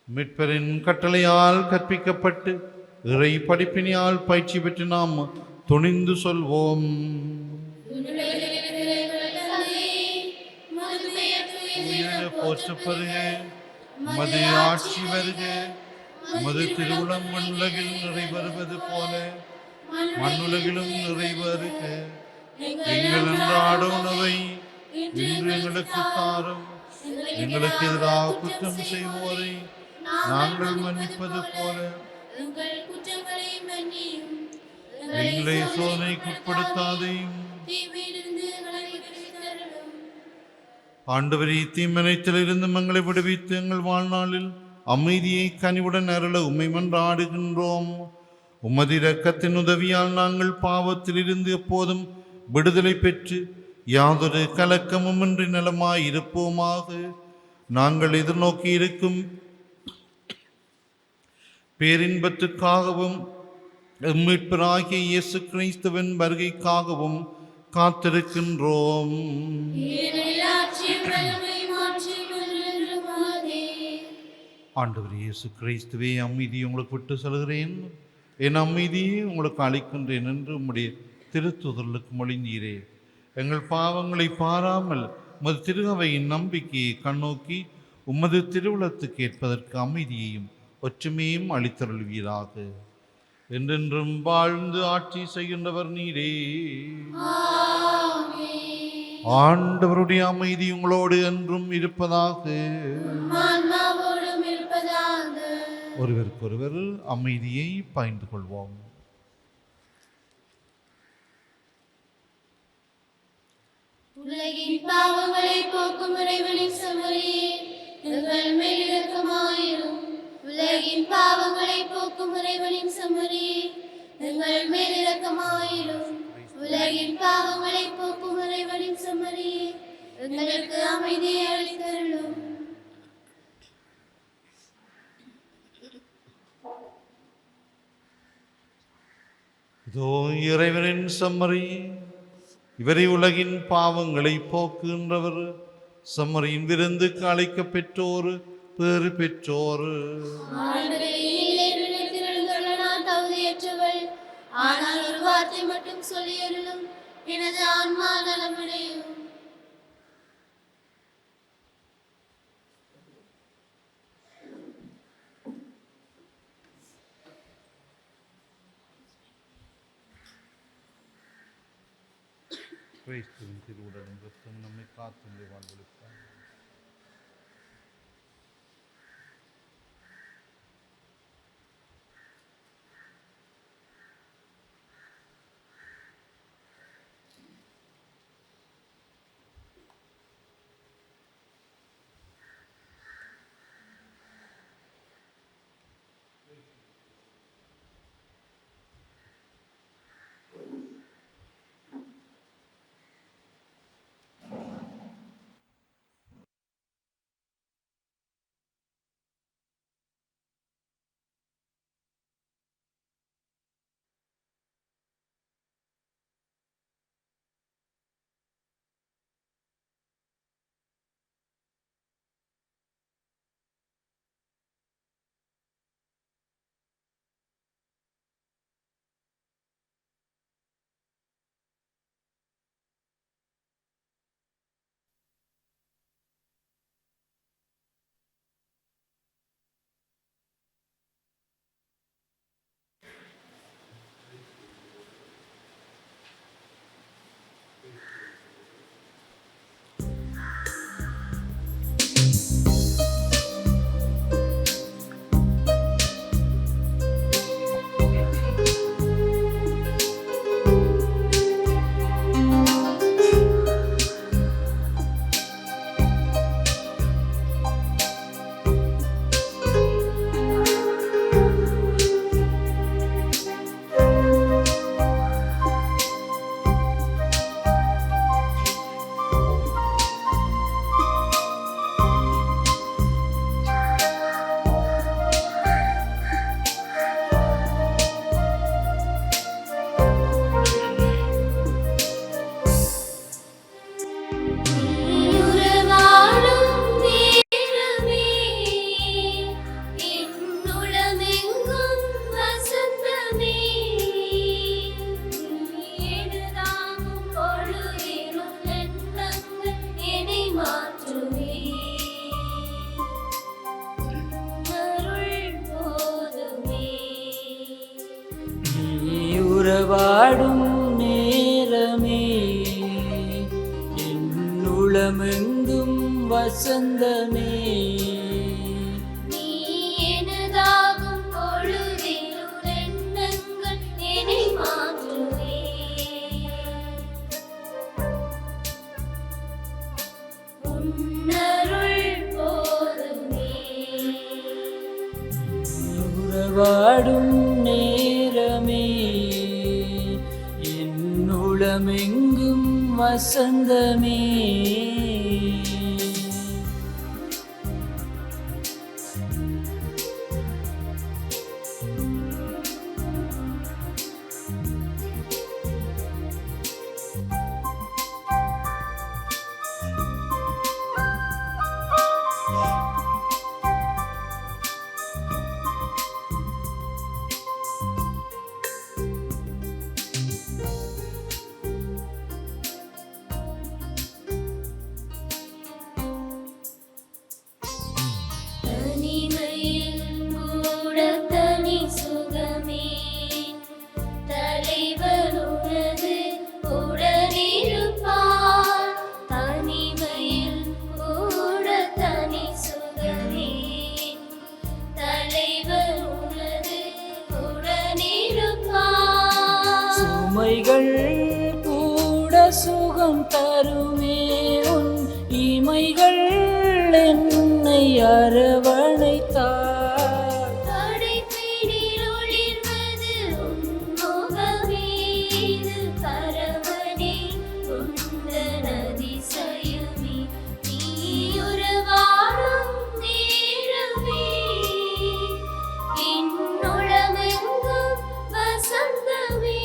மீட்பரின் கட்டளையால் கற்பிக்கப்பட்டு இறை படிப்பினியால் பயிற்சி பெற்று நாம் துணிந்து சொல்வோம். போற்றப்படுக, மது ஆட்சி வருக, மது திருவுளம் மண்ணுலகில் நிறைவேறுவது போல மண்ணுலகிலும் நிறைவேறுக. எங்கள் அன்றாட உணவை இன்று எங்களுக்கு தாரும். எங்களுக்கு எதிராக குற்றம் செய்வோரை நாங்கள் மன்னிப்பது போல எங்களை சோதனைக்குட்படுத்தாதையும் ஆண்டவரே, தீமனைத்திலிருந்து எங்களை விடுவித்து எங்கள் வாழ்நாளில் அமைதியை கனிவுடன் அருள உம்மை மன்றாடுகின்றோம். உமது இரக்கத்தின் உதவியால் நாங்கள் பாவத்திலிருந்து எப்போதும் விடுதலை பெற்று யாதொரு கலக்கமுமின்றி நலமாய் இருப்போமாக. நாங்கள் எதிர்நோக்கி இருக்கும் பேரின்பத்துக்காகவும் மீட்பராகிய இயேசு கிறிஸ்துவின் வருகைக்காகவும் காத்திருக்கின்றோம். ஆண்டவர் இயேசு கிறிஸ்துவே, அமைதி உங்களுக்கு விட்டு செல்கிறேன், என் அமைதியை உங்களுக்கு அளிக்கின்றேன் என்று உம்முடைய திருத்துதலுக்கு மொழிந்தீரே. எங்கள் பாவங்களை பாராமல் உமது திருவையின் நம்பிக்கையை கண்ணோக்கி உமது திருவுளத்துக்கு ஏற்பதற்கு அமைதியையும் ஒற்றுமையும் அளித்தருள்வீராக. என்றென்றும் வாழ்ந்து ஆட்சி செய்கின்றவர் நீரே. ஆண்டவருடைய அமைதி உங்களோடு என்றும் இருப்பதாக. ஒருவருக்கொருவர் அமைதியை பகிர்ந்து கொள்வோம். உலகின் பாவங்களை போக்கும் இறைவனின் செம்மறியே, எங்கள் மேல் இரக்கமாயிரும். உலகின் பாவங்களை போக்கும் இறைவனின் செம்மறியே, எங்கள் மேல் இரக்கமாயிரும். உலகின் பாவங்களை போக்கும் இறைவனின் செம்மறியே, எங்களுக்கு அமைதியை அளித்தருளும். இதோ இறைவனின் செம்மறி, இவரை உலகின் பாவங்களை போக்குகின்றவர். செம்மறியின் விருந்துக்கு அழைக்க பெற்றோர் பேறு பெற்றோர். நான் தகுதியற்றவள், ஆனால் ஒரு வார்த்தை மட்டும் சொல்லியருளும், எனது ஆன்மா நலமடையும். கிறிஸ்துவின் திருவுடலும் இரத்தமும் நம்மை காத்து வாழ்வளித்தார். உறவாடும் நேரமே, என் உளமெங்கும் வசந்தமே. நீ எனதாகும் பொழுதிலும் எண்ணங்கள் என்னை மாற்றுவே. உன்னருள் போதுமே. உறவாடும் நேரமே, என் உளமெங்கும் வசந்தமே. சுமைகள் கூட சுகம் தருமே, உன் இமைகள் என்னை அரவணைத்தார். படைப்பினில் ஒளிர்வது உன் முகமே, இது பரமனே உந்தன் அதிசயமே. நீ உறவாடும் நேரமே, என் உளமெங்கும் வசந்தமே.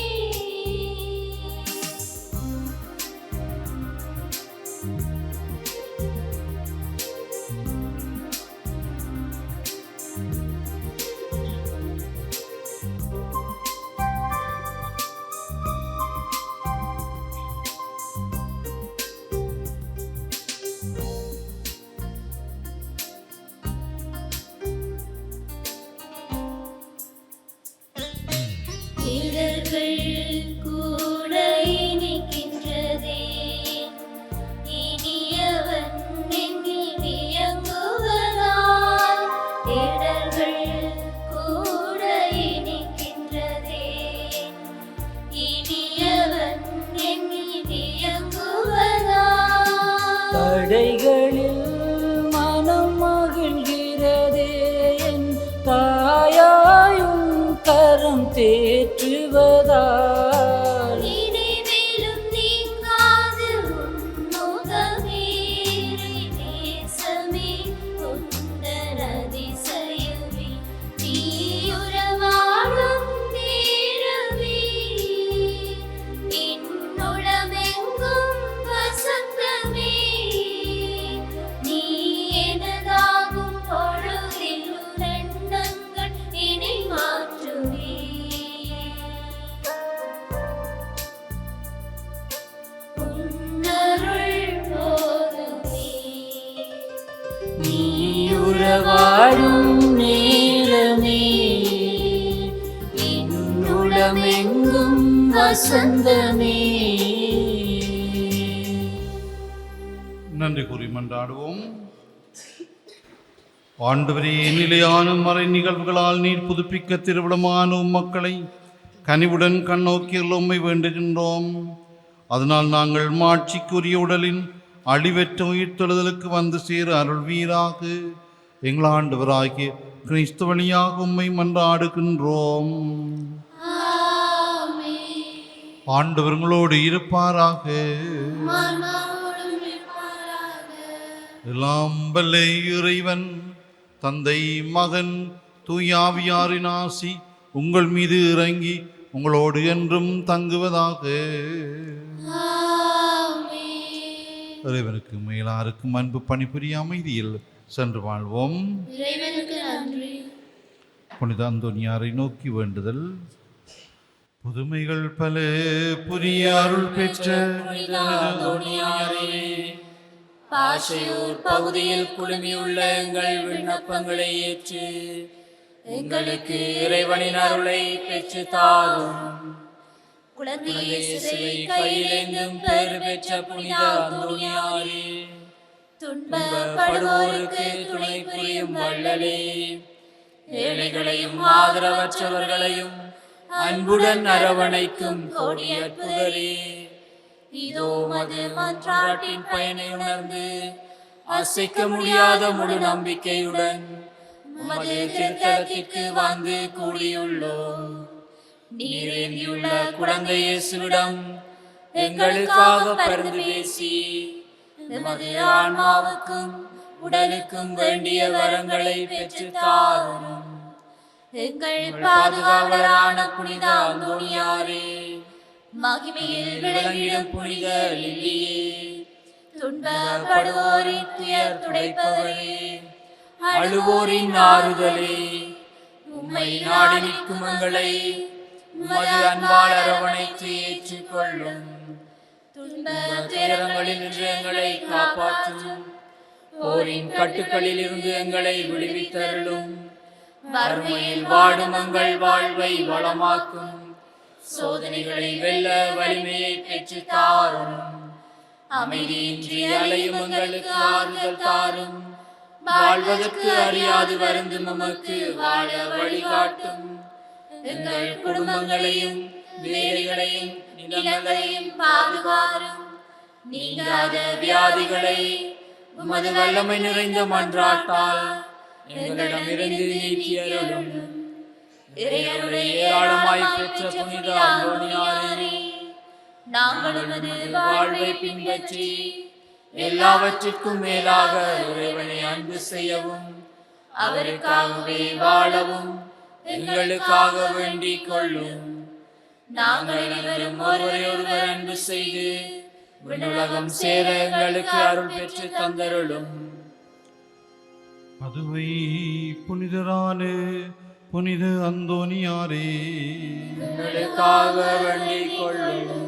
கதைகளில் மனம் மகிழ்கிறதே என் தாயாயும் கரம் தேற்றுவதால் நினைவிலும் நீங்காது உன் முகமே நேசமே உந்தன் அதிசயமே நீயுறவாடும் நேரமே என்னுளமெங்கும் வசந்தமே நீ எனதாகும் பொழுதில் உன்னங்கள் இணை மாற்றுமே உன்னருள் போதுமே நீ உறவாடும் நேரமே என்னுளமெங்கும் வசந்தமே. நன்றி கூறி மன்றாடுவோம். ஆண்டவரே, நிலையான மறை நிகழ்வுகளால் நீர் புதுப்பிக்க திருவிழமான மக்களை கனிவுடன் கண்ணோக்கியில் உம்மை வேண்டுகின்றோம். அதனால் நாங்கள் மாட்சிக்குரிய உடலின் அழிவற்ற உயிர்த்தெழுதலுக்கு வந்து சேர அருள்வீராக. எங்கள் ஆண்டவராகிய கிறிஸ்து வழியாக உம்மை மன்றாடுகின்றோம். ஆண்டவர் உங்களோடு இருப்பாராக. எல்லாம் வல்ல இறைவன் தந்தை மகன் தூயாவியாரின் ஆசி உங்கள் மீது இறங்கி உங்களோடு என்றும் தங்குவதாக. இறைவனுக்கு மேலாருக்கும் அன்பு பணிபுரிய அமைதியில் சென்று வாழ்வோம். புனித அந்தோனியாரை நோக்கி வேண்டுதல். புதுமைகள் பல புரிய அருள் பெற்ற பாஷையூர் பகுதியில் குழுமியுள்ள எங்கள் விண்ணப்பங்களை ஏற்று எங்களுக்கு இறைவனின் அருளை பெற்று தாரும். குழந்தை இயேசுவை கையிலேந்தும் பேறு பெற்ற புனித அந்தோனியாரே, துன்பப்படுவோருக்கு துணை புரியும் வள்ளலே, ஏழைகளையும் ஆதரவற்றவர்களையும் அன்புடன் அரவணைக்கும் கோடி அற்புதரே, இதோ மது மன்றாட்டின் பயனை உணர்ந்து அசைக்க முடியாத முழு நம்பிக்கையுடன் உமது திருத்தலத்திற்கு வந்து கூடியுள்ளோம். நீரேந்தியுள்ள குழந்தை இயேசுவிடம் எங்களுக்காக பரிந்து பேசி எமது ஆன்மாவுக்கும் உடலுக்கும் வேண்டிய வரங்களை பெற்று தாரும். எங்கள் பாதுகாவலரான புனித அந்தோனியாரே, மகிமையில் விளங்கிடும் புனித லில்லியே, துன்பப்படுவோரின் துயர் துடைப்பவரே, அழுவோரின் ஆறுதலே, உம்மை நாடி நிற்கும் எங்களை உமது அன்பால் அரவணைத்து ஏற்றுக்கொள்ளும். துன்ப துயரங்களில் நின்று எங்களை காப்பாற்றும். போரின் கட்டுக்களில் இருந்து எங்களை விடுவித்தருளும். வறுமையில் வாடும் எங்கள் வாழ்வை வளமாக்கும். சோதனைகளை வெல்ல வலிமையை பெற்று தாரும். அமைதியின்றி அலையும் எங்களுக்கு ஆறுதல் தாரும். வாழ்வதற்கு அறியாது வருந்தும் உமக்கு வாழ வழிகாட்டும். எங்கள் குடும்பங்களையும் வேலைகளையும் நிலங்களையும் பாதுகாரும். நீங்காத வியாதிகளை உமது வல்லமை நிறைந்த மன்றாட்டால் எங்களிடமிருந்து நீக்கியருளும். இறையருளை ஏராளமாய் பெற்ற புனித அந்தோனியாரே, நாங்கள் உமது வாழ்வை பின்பற்றி எல்லாவற்றிற்கும் மேலாக இறைவனை அன்பு செய்யவும் அவருக்காகவே வாழவும் எங்களுக்காக வேண்டிக் கொள்ளும். நாங்கள் அனைவரும் ஒருவரை ஒருவர் அன்பு செய்து விண்ணுலகம் சேர எங்களுக்கு அருள் பெற்று தந்தருளும். அதுவை புனிதரான புனித அந்தோனியாரே, எங்களுக்காக வேண்டிக் கொள்ளும்.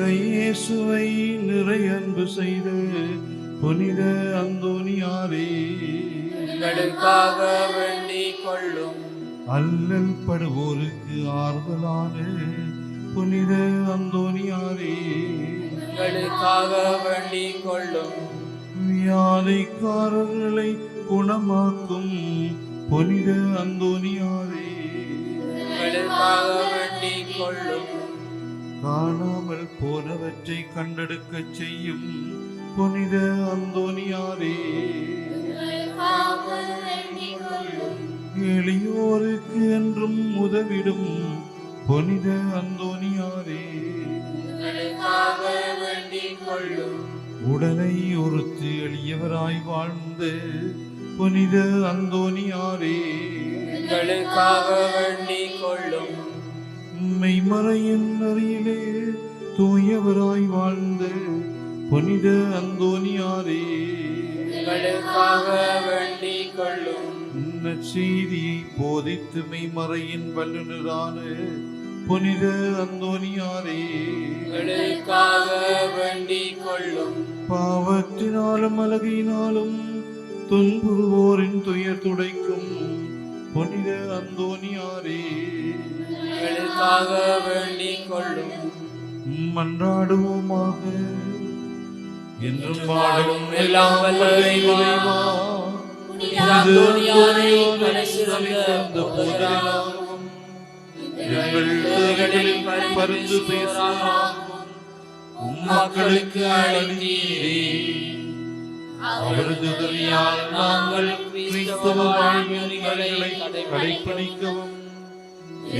இயேசுவை நிறை அன்பு செய்த புனித அந்தோனியாரே, எங்களுக்காக வேண்டிக் கொள்ளும். அல்லல் படுவோருக்கு ஆறுதலான புனித அந்தோனியாரே, எங்களுக்காக வேண்டிக் கொள்ளும். வியாதிக்காரர்களை குணமாக்கும் புனித அந்தோனியாரே, எங்களுக்காக வேண்டிக் கொள்ளும். காணாமல் போனவற்றை கண்டெடுக்கச் செய்யும் புனித அந்தோனியாரே, எங்களுக்காக வேண்டிக் கொள்ளும். எளியோருக்கு என்றும் உதவிடும் புனித அந்தோனியாரே, எங்களுக்காக வேண்டிக் கொள்ளும். உடலை ஒருத்து எளியவராய் வாழ்ந்த புனித அந்தோனியாரே, எங்களுக்காக வேண்டிக் கொள்ளும். மெய்மறையின் நெறியிலே தூயவராய் வாழ்ந்த புனித அந்தோனியாரே, எங்களுக்காக வேண்டிக் கொள்ளும். நற்செய்தியை போதித்து மெய்மறையின் வல்லுநரான புனித அந்தோனியாரே, எங்களுக்காக வேண்டிக் கொள்ளும். பாவத்தினாலும் அழகினாலும் துன்புறுவோரின் துயர் துடைக்கும் புனித அந்தோனியாரே, எங்களுக்காக வேண்டிக் கொள்ளும். மன்றாடுவோமாக. என்றும் வாழும் எல்லாம் வல்ல இறைவா, புனித அந்தோனியாரை தலைசிறந்த போதகராகவும் எங்கள் தேவைகளில் பரிந்து பேசுவராகவும் மக்களுக்கு அழைத்தீரே. அவரது உதவியால் நாங்கள் கிறிஸ்தவ வாழ்வியல்களை கடைப்பிடிக்கவும்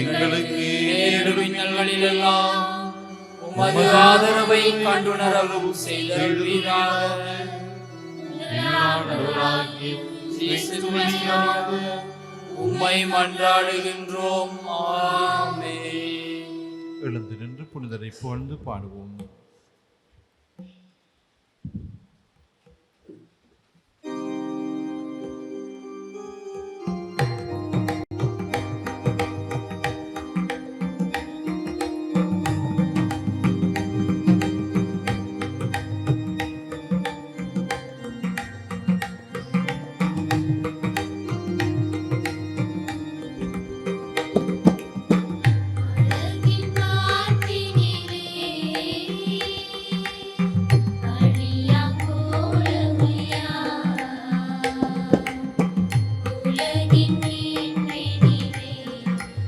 எங்களுக்கு நேரிடும் இன்னல்களிலெல்லாம் உமது ஆதரவை கண்டுணரவும் செய்தருள்வீராக. உம்மை மன்றாடுகின்றோம். ஆமென். எழுந்து நின்று புனிதரை புகழ்ந்து பாடுவோம். அழகின் நாட்டினிலே அழியா கோலமையா உலகின் மீட்பினிலே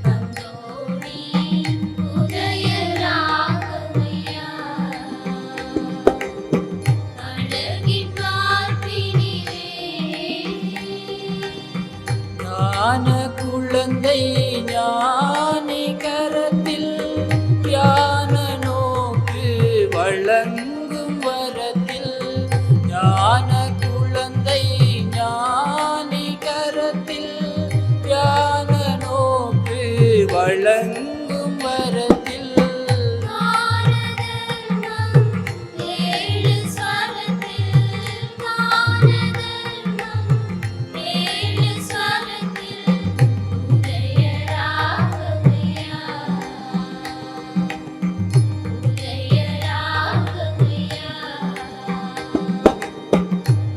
வந்தோனே உதயராகமையா. அழகின் நாட்டினிலே ஞான குழந்தை ஞானி கரத்தில் ஞான நோக்கு வழங்கும் வரத்தில். ஞான குழந்தை ஞானி கரத்தில் ஞான நோக்கு வழங்கும் வரத்தில். ஞானதர்மம் ஏழு ஸ்வரத்தில் ஞானதர்மம் ஏழு ஸ்வரத்தில் உதயராகமையா உதயராகமையா.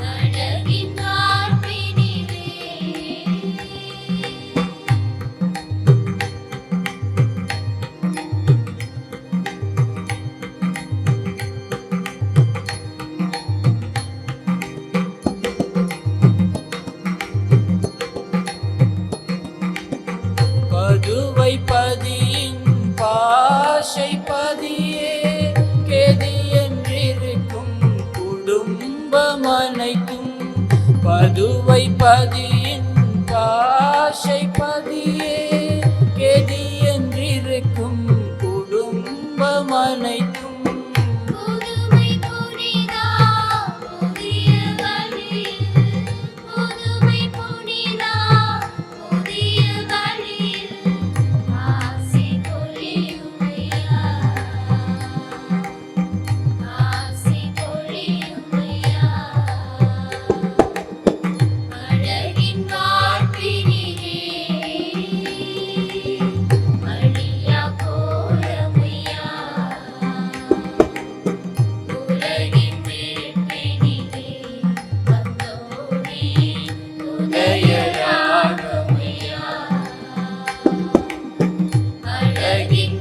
அழகின் மார்பினிலே பதுவை பதியின் பாஷை பதியே கெதி என்றிருக்கும் குடும்பம் அனைத்தும். பதுவை பதியின் பாஷை பதியே கெதி என்றிருக்கும் குடும்பம் அனைத்தும். புதுமை புனிதா புதிய வழியில் புதுமை புனிதா புதிய வழியில் ஆசி பொழியுமையா ஆசி பொழியுமையா. அழகின் வாழ்வினிலே அழியா கோலமையா உலகின் மீட்பினிலே வந்தோனே உதயராகமையா. அழகின்